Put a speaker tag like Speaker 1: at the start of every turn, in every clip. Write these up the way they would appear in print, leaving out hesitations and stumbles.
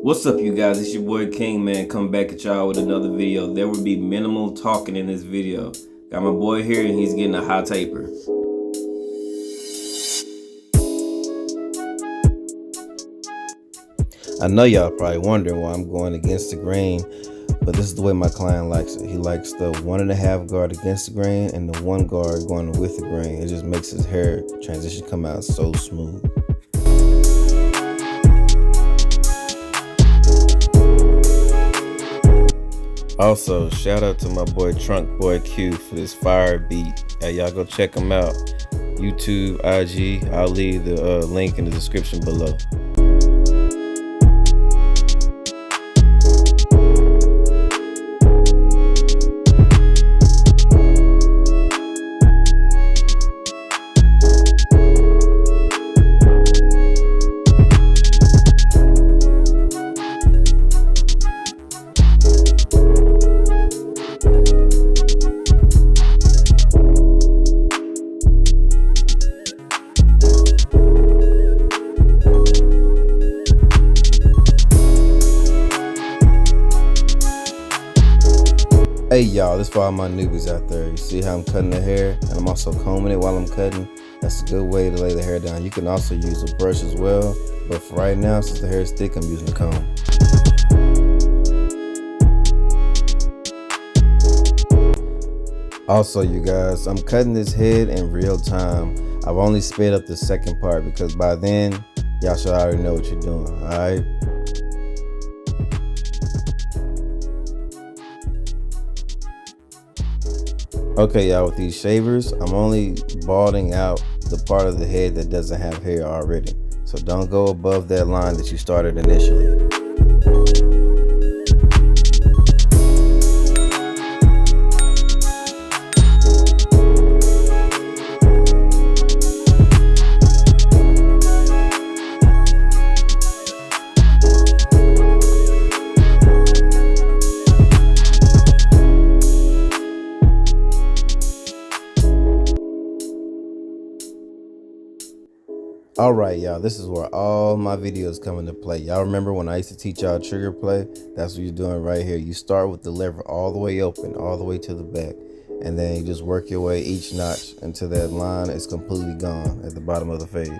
Speaker 1: What's up, you guys? It's your boy King, man. Come back at y'all with another video. There will be minimal talking in this video. Got my boy here and he's getting a hot taper. I know y'all probably wondering why I'm going against the grain, but this is the way my client likes it. He likes the 1.5 guard against the grain and the 1 guard going with the grain. It just makes his hair transition come out so smooth. Also, shout out to my boy Trunk Boy Q for this fire beat. Hey, y'all go check him out. YouTube, IG, I'll leave the link in the description below. Hey y'all, this for all my newbies out there. You see how I'm cutting the hair and I'm also combing it while I'm cutting? That's a good way to lay the hair down. You can also use a brush as well, but for right now, since the hair is thick, I'm using a comb. Also, you guys, I'm cutting this head in real time. I've only sped up the second part because by then, y'all should already know what you're doing, alright? Okay, y'all, with these shavers, I'm only balding out the part of the head that doesn't have hair already. So don't go above that line that you started initially. Alright y'all, this is where all my videos come into play. Y'all remember when I used to teach y'all trigger play? That's what you're doing right here. You start with the lever all the way open, all the way to the back. And then you just work your way each notch until that line is completely gone at the bottom of the fade.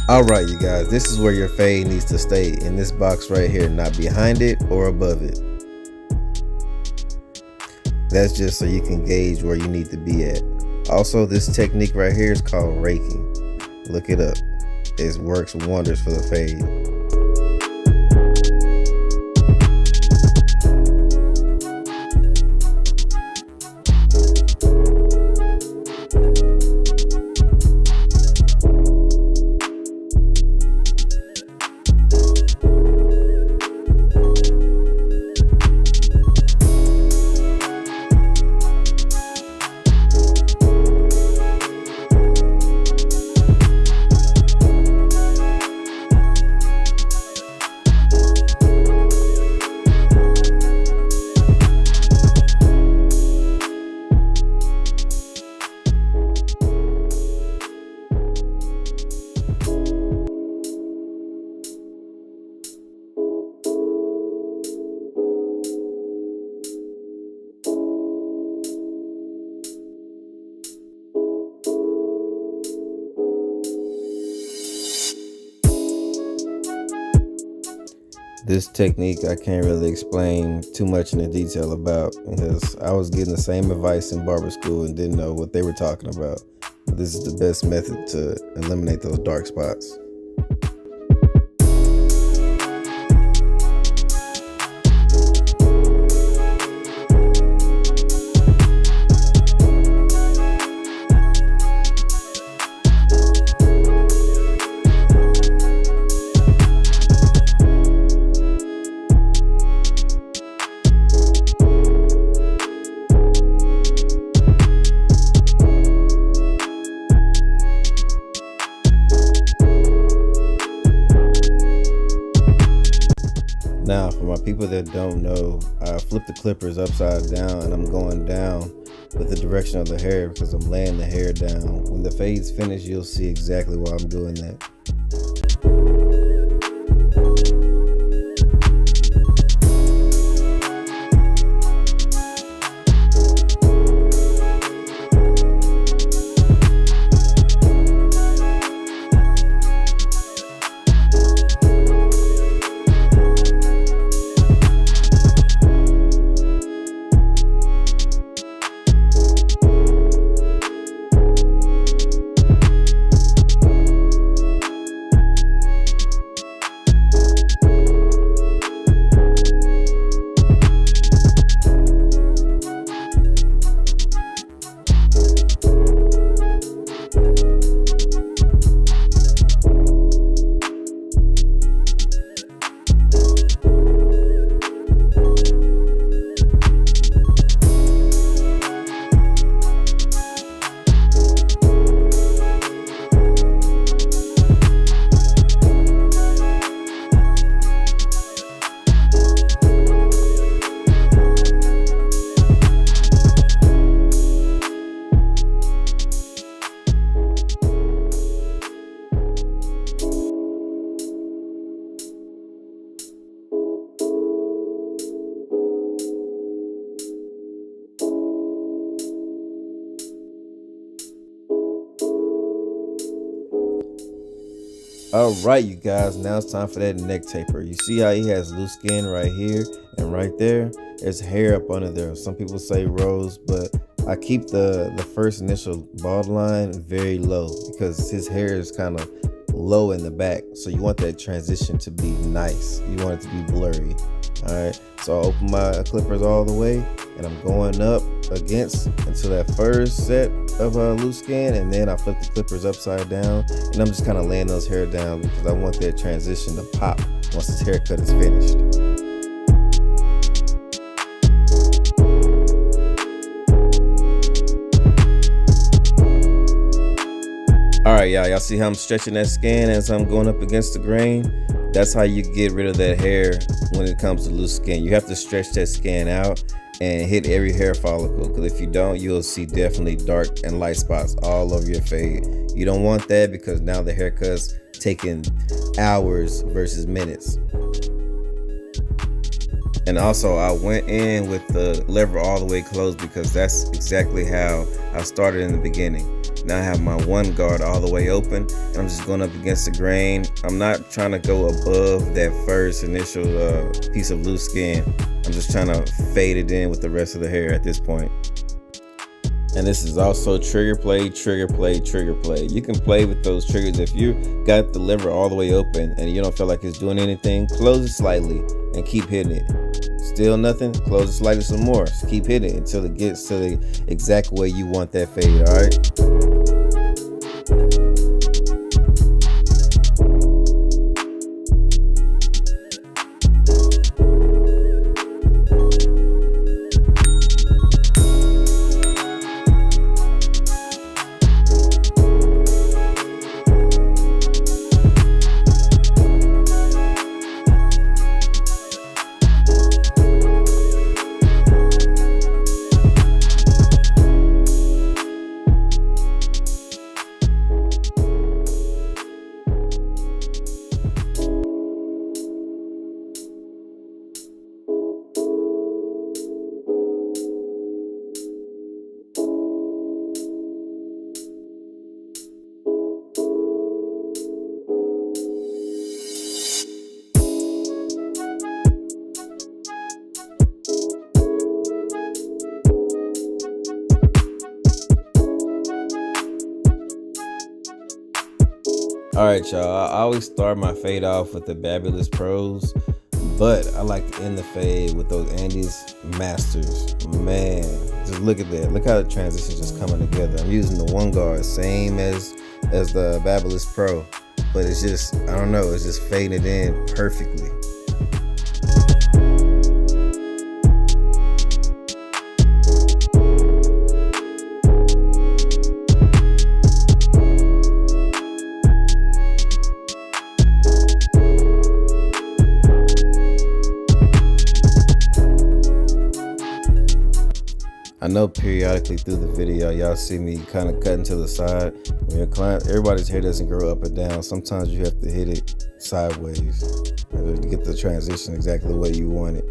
Speaker 1: Alright you guys, this is where your fade needs to stay, in this box right here, not behind it or above it. That's just so you can gauge where you need to be at. Also, this technique right here is called raking. Look it up. It works wonders for the fade. This technique I can't really explain too much in the detail about, because I was getting the same advice in barber school and didn't know what they were talking about. But this is the best method to eliminate those dark spots. Now, for my people that don't know, I flip the clippers upside down and I'm going down with the direction of the hair because I'm laying the hair down. When the fade's finished, you'll see exactly why I'm doing that. All right, you guys, now it's time for that neck taper. You see how he has loose skin right here and right there? There's hair up under there. Some people say rows, but I keep the first initial bald line very low because his hair is kind of low in the back. So you want that transition to be nice. You want it to be blurry. All right, so I open my clippers all the way and I'm going up against until that first set of loose skin, and then I flip the clippers upside down and I'm just kind of laying those hair down because I want that transition to pop once this haircut is finished. All right, y'all see how I'm stretching that skin as I'm going up against the grain? That's how you get rid of that hair when it comes to loose skin. You have to stretch that skin out and hit every hair follicle, because if you don't, you'll see definitely dark and light spots all over your fade. You don't want that because now the haircut's taking hours versus minutes. And also, I went in with the lever all the way closed because that's exactly how I started in the beginning. Now I have my one guard all the way open and I'm just going up against the grain. I'm not trying to go above that first initial piece of loose skin. I'm just trying to fade it in with the rest of the hair at this point. And this is also trigger play, trigger play, trigger play. You can play with those triggers. If you got the lever all the way open and you don't feel like it's doing anything, close it slightly and keep hitting it. Still nothing, close it slightly some more. Just keep hitting it until it gets to the exact way you want that fade, all right? All right, y'all. I always start my fade off with the Babulous Pros, but I like to end the fade with those Andis Masters. Man, just look at that. Look how the transition just coming together. I'm using the one guard, same as the Babulous Pro, but it's just, I don't know, it's just fading in perfectly. I know periodically through the video, y'all see me kind of cutting to the side. When you're client, everybody's hair doesn't grow up and down. Sometimes you have to hit it sideways to get the transition exactly the way you want it.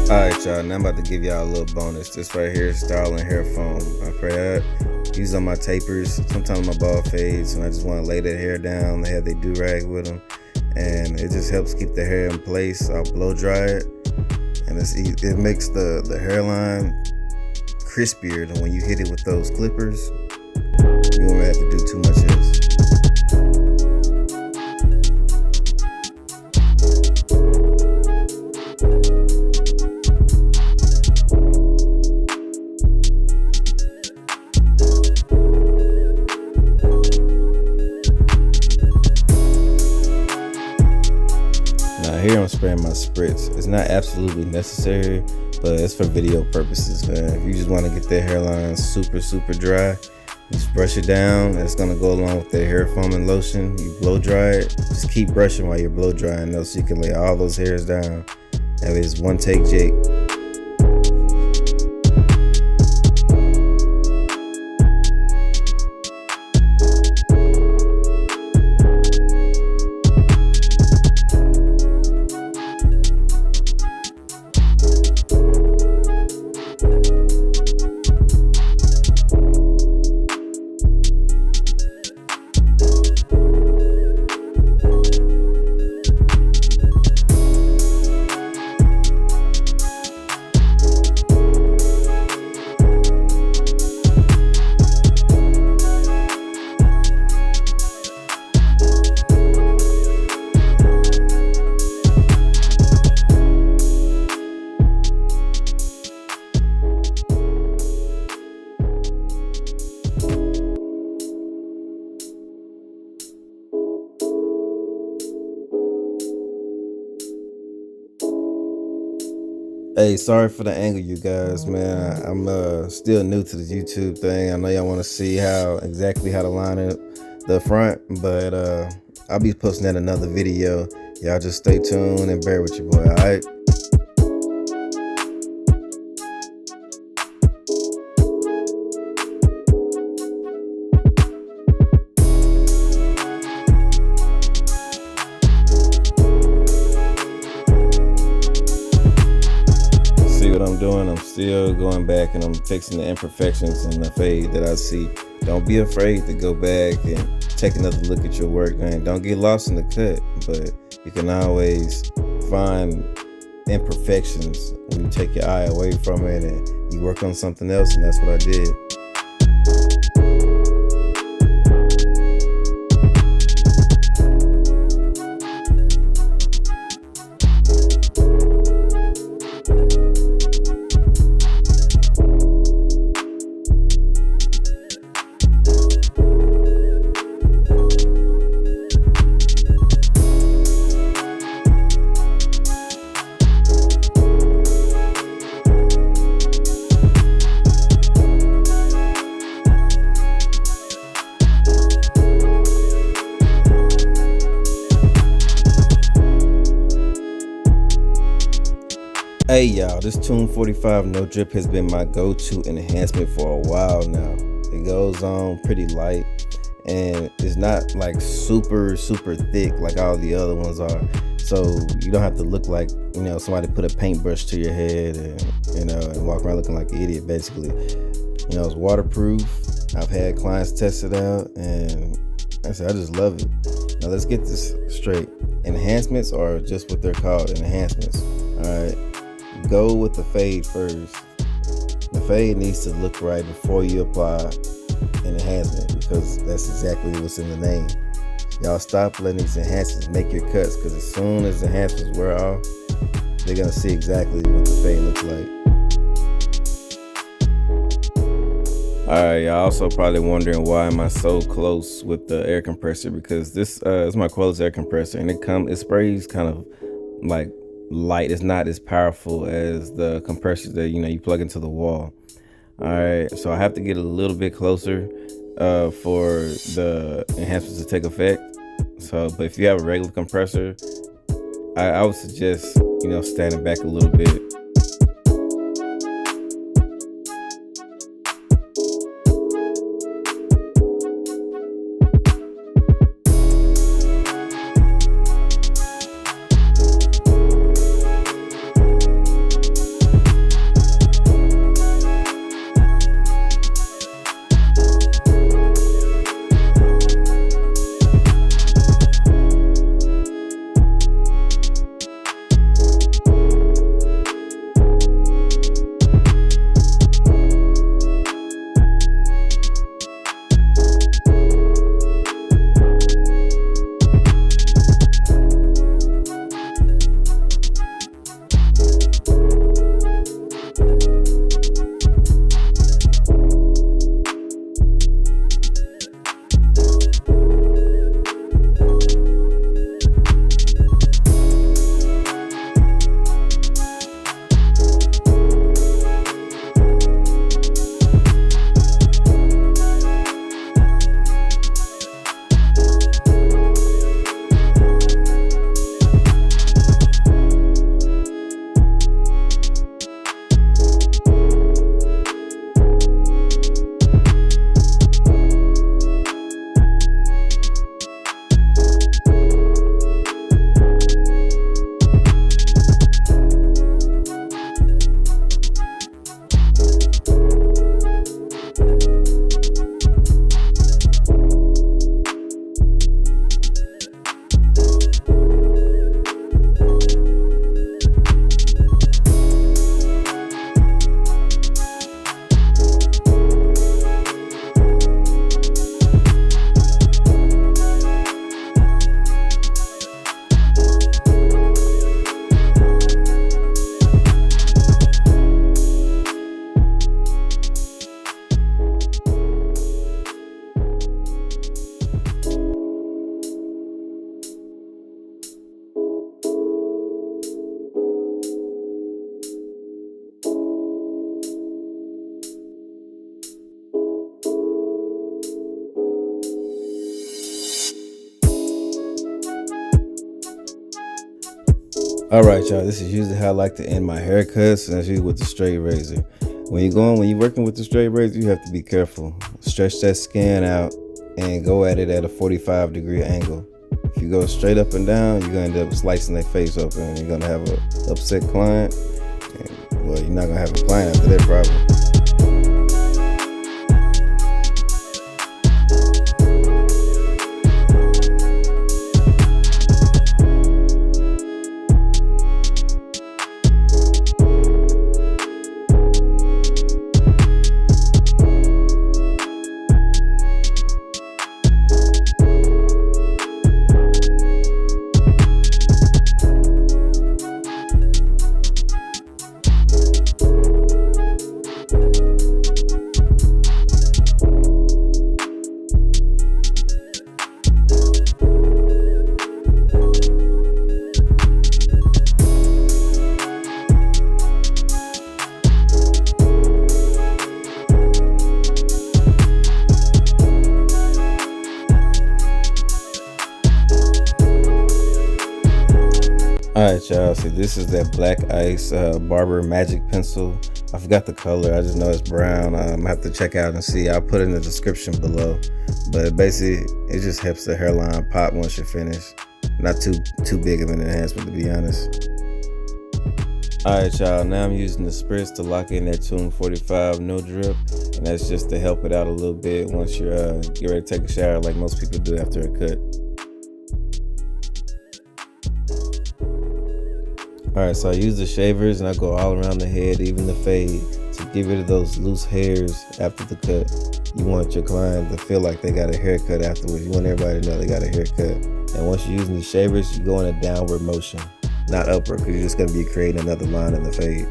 Speaker 1: Alright, y'all, now I'm about to give y'all a little bonus. This right here is styling hair foam. I pray I use on my tapers, sometimes my bald fades, and I just want to lay that hair down. They have their do-rag with them, and it just helps keep the hair in place. I'll blow dry it, and it makes the hairline crispier than when you hit it with those clippers. You won't have to do too much else. Here I'm spraying my spritz. It's not absolutely necessary, but it's for video purposes, man. If you just want to get that hairline super dry, just brush it down. It's gonna go along with the hair foam and lotion. You blow dry it. Just keep brushing while you're blow drying, though, so you can lay all those hairs down. That is one take, Jake. Hey, sorry for the angle, you guys, man. I'm still new to the YouTube thing. I know y'all want to see exactly how to line up the front, but I'll be posting that in another video. Y'all just stay tuned and bear with your boy, all right? doing, I'm still going back and I'm fixing the imperfections in the fade that I see. Don't be afraid to go back and take another look at your work, man. Don't get lost in the cut, but you can always find imperfections when you take your eye away from it and you work on something else, and that's what I did. Hey y'all, this Tune 45 No Drip has been my go-to enhancement for a while now. It goes on pretty light and it's not like super thick like all the other ones are. So you don't have to look like, somebody put a paintbrush to your head and walk around looking like an idiot basically. It's waterproof. I've had clients test it out and I just love it. Now let's get this straight. Enhancements are just what they're called, enhancements. Alright. Go with the fade first. The fade needs to look right before you apply an enhancement, because that's exactly what's in the name. Y'all stop letting these enhancements make your cuts, because as soon as the enhancements wear off, they're gonna see exactly what the fade looks like. Alright, y'all also probably wondering why am I so close with the air compressor, because this is my closed air compressor and it sprays kind of like light. It's not as powerful as the compressors that you plug into the wall. All right, so I have to get a little bit closer for the enhancements to take effect. But if you have a regular compressor, I would suggest standing back a little bit. All right, y'all, this is usually how I like to end my haircuts, and that's usually with the straight razor. When you're working with the straight razor, you have to be careful. Stretch that skin out and go at it at a 45-degree angle. If you go straight up and down, you're gonna end up slicing their face open and you're gonna have an upset client. And Well, you're not gonna have a client after that, probably. Alright, y'all, see, this is that Black Ice Barber Magic Pencil. I forgot the color, I just know it's brown. I have to check out and see. I'll put it in the description below. But basically, it just helps the hairline pop once you're finished. Not too big of an enhancement, to be honest. Alright, y'all, now I'm using the spritz to lock in that Tune 45 no drip. And that's just to help it out a little bit once you're get ready to take a shower like most people do after a cut. Alright, so I use the shavers and I go all around the head, even the fade, to get rid of those loose hairs after the cut. You want your client to feel like they got a haircut afterwards. You want everybody to know they got a haircut. And once you're using the shavers, you go in a downward motion, not upward, because you're just going to be creating another line in the fade.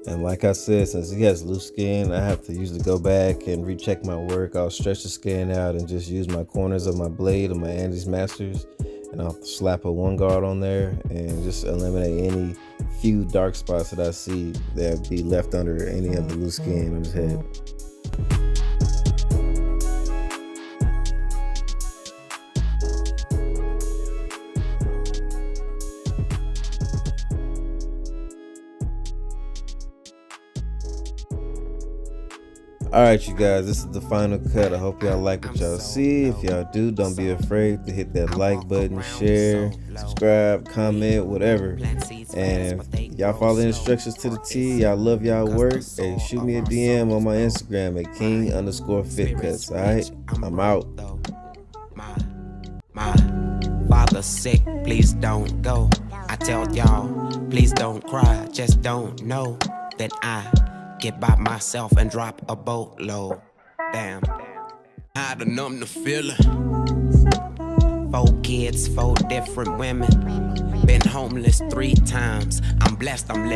Speaker 1: And like I said, since he has loose skin, I have to usually go back and recheck my work. I'll stretch the skin out and just use my corners of my blade of my Andis Masters, and I'll slap a 1 guard on there and just eliminate any few dark spots that I see that be left under any of the loose skin on his head. Alright, you guys, this is the final cut. I hope y'all like what y'all see. If y'all do, don't be afraid to hit that like button, share, subscribe, comment, whatever. And y'all follow the instructions to the T. Y'all love y'all work. Hey, shoot me a DM on my Instagram at king_fitcuts. Alright, I'm out.
Speaker 2: My father's sick, please don't go. I tell y'all, please don't cry, just don't know that I get by myself and drop a boatload. Damn, how to numb the feeling. 4 kids, 4 different women. Been homeless 3 times. I'm blessed, I'm living.